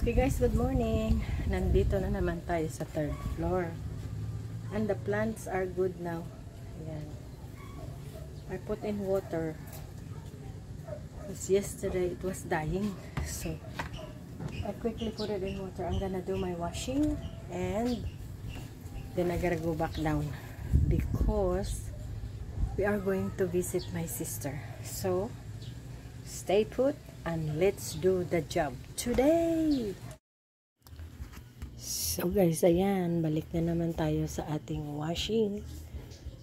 Okay guys, good morning. Nandito na naman tayo sa third floor. And the plants are good now. Ayan. I put in water. Because yesterday it was dying. So, I quickly put it in water. I'm gonna do my washing. And then I gotta go back down. Because we are going to visit my sister. So, stay put. And let's do the job today. So guys, ayan, balik na naman tayo sa ating washing.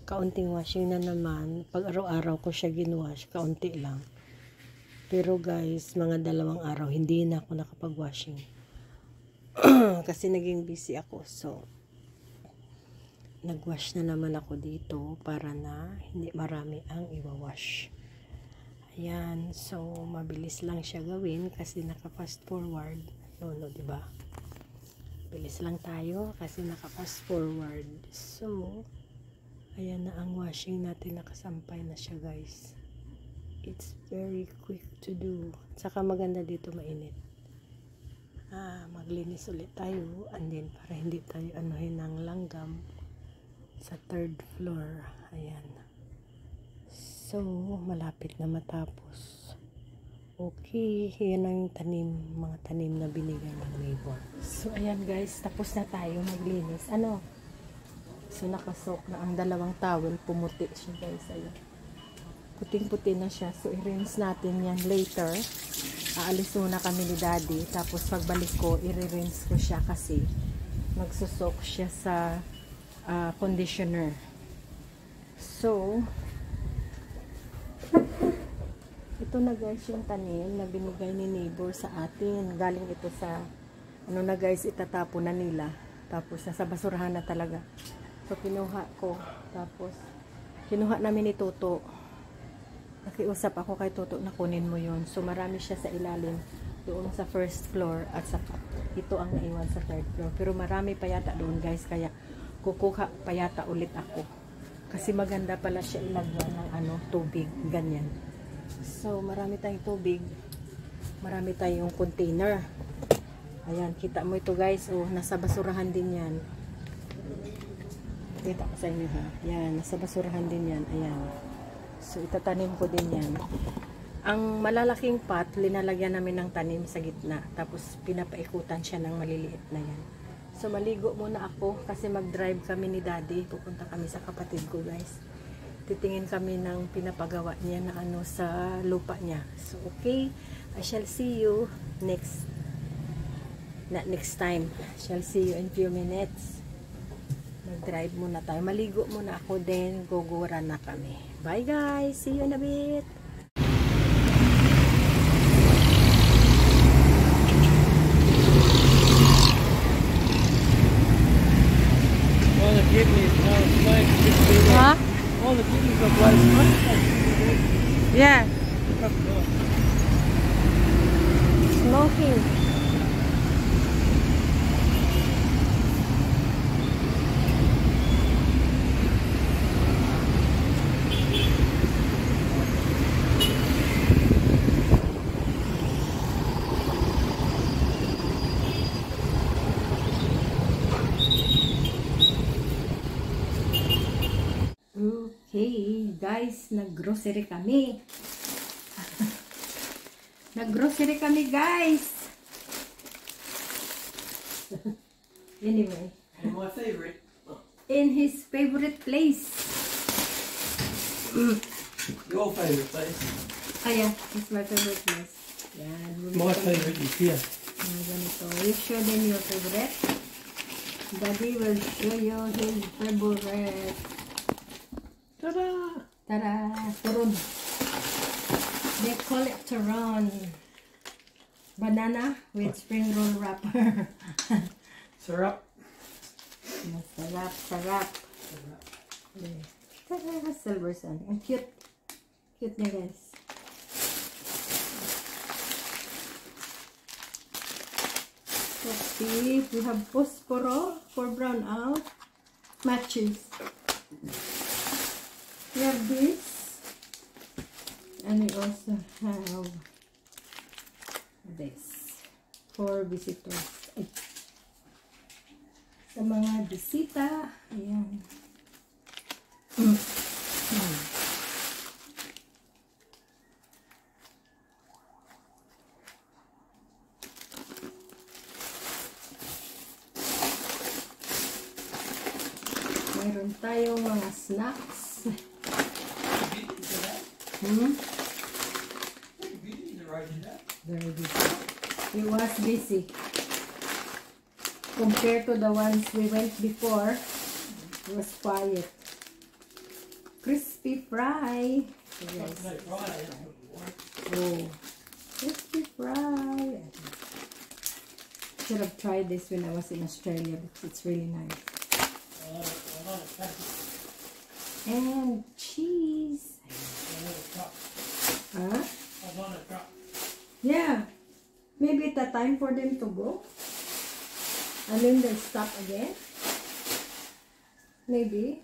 Kaunting washing na naman. Pag araw-araw ko siya ginwash, kaunti lang. Pero guys, mga 2 araw, hindi na ako nakapag-washing. Kasi naging busy ako. So, nag-wash na naman ako dito para na hindi marami ang iwawash. Ayan, so mabilis lang siya gawin kasi naka-fast forward. No, diba? Bilis lang tayo kasi naka-fast forward. So, ayan na ang washing natin, nakasampay na siya guys. It's very quick to do. Saka maganda dito, mainit. Maglinis ulit tayo and then para hindi tayo anuhin ng langgam sa third floor. Ayan. So, malapit na matapos. Okay, yan ang mga tanim na binigay ng neighbor. So, ayan guys, tapos na tayo maglinis. So, nakasok na ang 2 towel. Pumuti siya guys. Ayan. Puting-puti na siya. So, i-rinse natin yan later. Aalis muna kami ni daddy. Tapos, pagbalik ko, i-rinse ko siya kasi nagsusok siya sa conditioner. So, ito na guys yung tanim na binigay ni neighbor sa atin. Galing ito sa, na guys, itatapon na nila. Tapos, nasa basurahan na talaga. So, kinuha ko. Tapos, kinuha namin ni Toto. Nakiusap ako kay Toto na kunin mo yon. So, marami siya sa ilalim. Doon sa first floor. At sa, ito ang naiwan sa third floor. Pero marami pa yata doon guys. Kaya, kukuha pa yata ulit ako. Kasi maganda pala siya ilagyan ng tubig. Ganyan. So, marami tayong tubig. Marami tayong container. Ayan, kita mo ito guys. Oh, nasa basurahan din yan. Kita ko sa inyo ha. Ayan, nasa basurahan din yan. Ayan. So, itatanim ko din yan. Ang malalaking pot, linalagyan namin ng tanim sa gitna. Tapos, pinapaikutan siya ng maliliit na yan. So, maligo muna ako kasi mag-drive kami ni daddy. Pupunta kami sa kapatid ko guys. Titingin kami ng pinapagawa niya na sa lupa niya. So, okay. I shall see you next time. I shall see you in few minutes. Mag-drive muna tayo. Maligo muna ako, then gugura na kami. Bye guys! See you in a bit! All the kidneys, Huh? all the kidneys are blood. Yeah. Smoking. Okay, guys, nag-grocery kami. Nag-grocery kami, guys. Anyway. And my favorite. In his favorite place. Your favorite place. Yeah, it's my favorite place. Yan. My favorite is here. Ganito. You show them your favorite. Daddy will show you his favorite. Ta-da! Tada! Turon. They call it turon. Banana with spring roll wrapper. Syrup. Sarap, sarap. Tada! Silver sun. Ang cute. Cute na guys. Let's see. We have Posporo for brown out. Matches. We have this, and we also have this. for visitors. Ay. Sa mga bisita. Ayan. Mayroon tayong mga snacks. Very busy. He was busy. Compared to the ones we went before, it was quiet. Crispy fry. Yes. Oh, crispy fry. Should have tried this when I was in Australia because it's really nice. And cheese. Huh? Yeah. Maybe it's a time for them to go. And then they'll stop again. Maybe.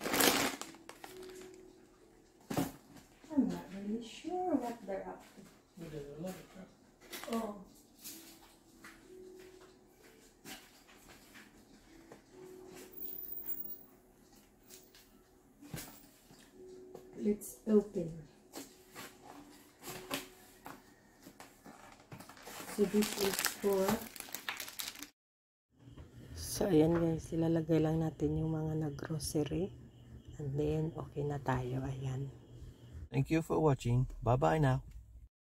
I'm not really sure what they're up to. Oh. Let's open. So this is for... So ayan guys, ilalagay lang natin yung mga nag-grocery. And then okay na tayo, ayan. Thank you for watching. Bye bye now.